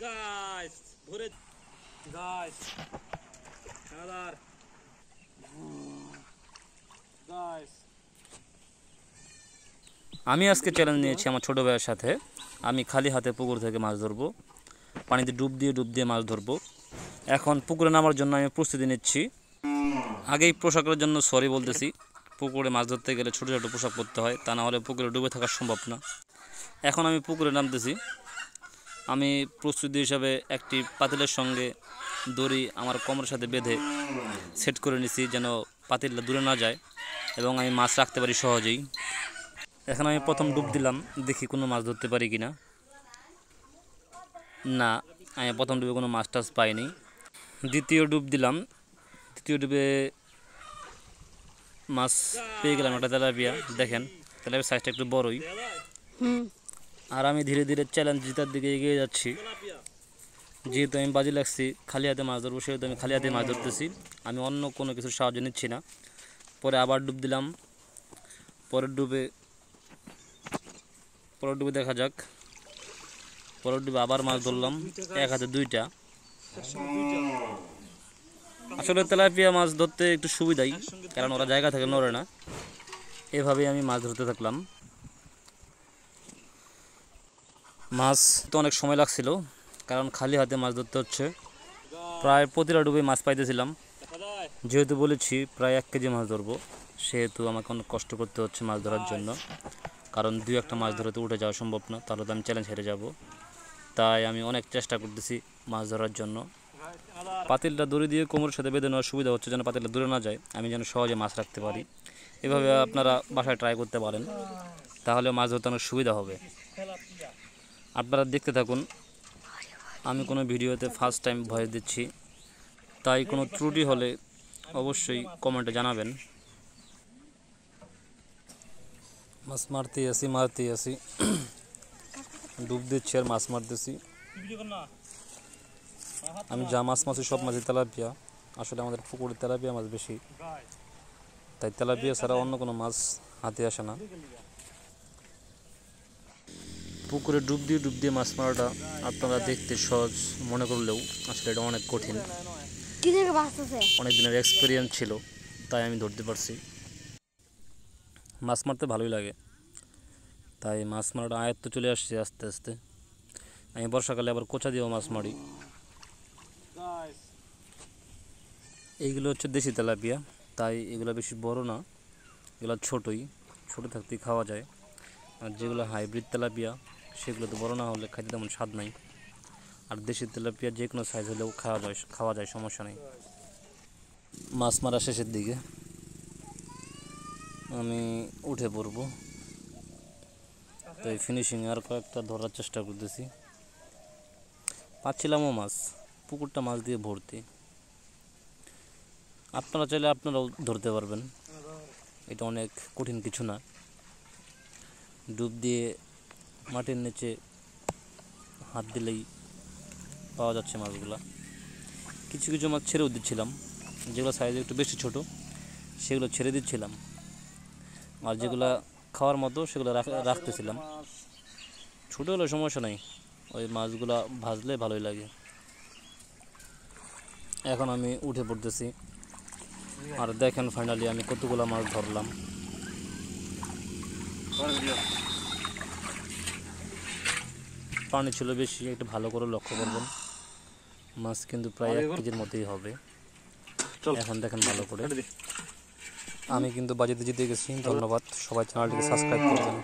Guys ধরে guys দাদার guys আমি আজকে চ্যালেঞ্জ নিয়েছি আমার ছোট ভাইয়ের সাথে। আমি খালি হাতে পুকুর থেকে মাছ ধরবো, পানিতে ডুব দিয়ে মাছ ধরবো। এখন পুকুরে নামার জন্য আমি প্রস্তুতি নিচ্ছি। আগেই পোশাকের জন্য সরি বলতেছি। পুকুরে মাছ ধরতে গেলে ছোটো ছোটো পোশাক পরতে হয়, তা না হলে পুকুরে ডুবে থাকা সম্ভব না। এখন আমি পুকুরে নামতেছি। আমি প্রস্তুতি হিসাবে একটি পাতিলের সঙ্গে দড়ি আমার কোমরের সাথে বেঁধে সেট করে নিছি, যেন পাতিলটা দূরে না যায় এবং আমি মাছ রাখতে পারি সহজেই। এখন আমি প্রথম ডুব দিলাম, দেখি কোনো মাছ ধরতে পারি কিনা। না, আমি প্রথম ডুবে কোনো মাছ টাছ পাইনি। দ্বিতীয় ডুব দিলাম, দ্বিতীয় ডুবে মাছ পেয়ে গেলাম একটা তেলাপিয়া। দেখেন তেলাপিয়ার সাইজটা একটু বড়ই। আর আমি ধীরে ধীরে চ্যালেঞ্জ জেতার দিকে এগিয়ে যাচ্ছি। যেহেতু আমি বাজি লাগছি খালি হাতে মাছ ধরবো, সেহেতু আমি খালি হাতে মাছ ধরতেছি। আমি অন্য কোনো কিছুর সাহায্য নিচ্ছি না। পরে আবার ডুব দিলাম। পরের ডুবে দেখা যাক। পরের ডুবে আবার মাছ ধরলাম, এক হাতে দুইটা। আসলে তেলাপিয়া মাছ ধরতে একটু সুবিধাই, কারণ ওরা জায়গা থেকে নড়ে না। এভাবেই আমি মাছ ধরতে থাকলাম। মাছ তো অনেক সময় লাগছিল, কারণ খালি হাতে মাছ ধরতে হচ্ছে। প্রায় প্রতিটা ডুবে মাছ পাইতেছিলাম। যেহেতু বলেছি প্রায় 1 কেজি মাছ ধরবো, সেহেতু আমাকে অনেক কষ্ট করতে হচ্ছে মাছ ধরার জন্য। কারণ 2-1টা মাছ ধরে তো উঠে যাওয়া সম্ভব না, তাহলে তো আমি চ্যালেঞ্জ হেরে যাব। তাই আমি অনেক চেষ্টা করতেছি মাছ ধরার জন্য। পাতিলটা দড়ি দিয়ে কোমরের সাথে বেঁধে নেওয়ার সুবিধা হচ্ছে যেন পাতিলটা দূরে না যায়, আমি যেন সহজে মাছ রাখতে পারি। এভাবে আপনারা বাসায় ট্রাই করতে পারেন, তাহলে মাছ ধরতে অনেক সুবিধা হবে। আপনারা দেখতে থাকুন। আমি কোনো ভিডিওতে ফার্স্ট টাইম ভয়েস দিচ্ছি, তাই কোনো ত্রুটি হলে অবশ্যই কমেন্টে জানাবেন। মাছ মারতেই আসি ডুব দিচ্ছি আর মাছ মারতেছি। আমি যা মাছ মাছি সব মাছই তেলাপিয়া। আসলে আমাদের পুকুরে তেলাপিয়া মাছ বেশি, তাই তেলাপিয়া ছাড়া অন্য কোনো মাছ হাতে আসে না। পুকুরে ডুব দিয়ে মাছ মারাটা আপনারা দেখতে সহজ মনে করলেও আসলে এটা অনেক কঠিন। অনেক দিনের এক্সপিরিয়েন্স ছিল, তাই আমি ধরতে পারছি। মাছ মারতে ভালোই লাগে, তাই মাছ মারাটা আয়ত্ত চলে আসছে আস্তে আস্তে। আমি বর্ষাকালে আবার কোচা দিয়েও মাছ মারি। এইগুলো হচ্ছে দেশি তেলাপিয়া, তাই এগুলো বেশি বড় না, এগুলো ছোটো থাকতেই খাওয়া যায়। আর যেগুলো হাইব্রিড তেলাপিয়া সেগুলো তো বড় না হলে খাইতে তেমন স্বাদ নাই। আর দেশি তেলাপিয়া যে কোনো সাইজ হলেও খাওয়া যায়, সমস্যা নেই। মাছ মারা শেষের দিকে আমি উঠে পড়বো, তাই ফিনিশিং আর কয়েকটা ধরার চেষ্টা করতেছি। পাচ্ছিলামও মাছ, পুকুরটা মাছ দিয়ে ভর্তি। আপনারা চাইলে আপনারাও ধরতে পারবেন, এটা অনেক কঠিন কিছু না। ডুব দিয়ে মাটির নিচে হাত দিলেই পাওয়া যাচ্ছে মাছগুলা। কিছু কিছু মাছ ছেড়েও দিচ্ছিলাম, যেগুলো সাইজে একটু বেশি ছোট সেগুলো ছেড়ে দিচ্ছিলাম। আর যেগুলো খাওয়ার মতো সেগুলো রাখতেছিলাম। ছোটো হলে সমস্যা নেই, ওই মাছগুলো ভাজলে ভালোই লাগে। এখন আমি উঠে পড়তেছি, আর দেখেন ফাইনালি আমি কতগুলো মাছ ধরলাম। পানি ছিল বেশি, একটু ভালো করে লক্ষ্য করবেন। মাছ কিন্তু প্রায় 1 কেজির মতোই হবে। এখন দেখেন ভালো করে। আমি কিন্তু বাজিতে জিতে গেছি। ধন্যবাদ, সবাই চ্যানেলটিকে সাবস্ক্রাইব করবেন।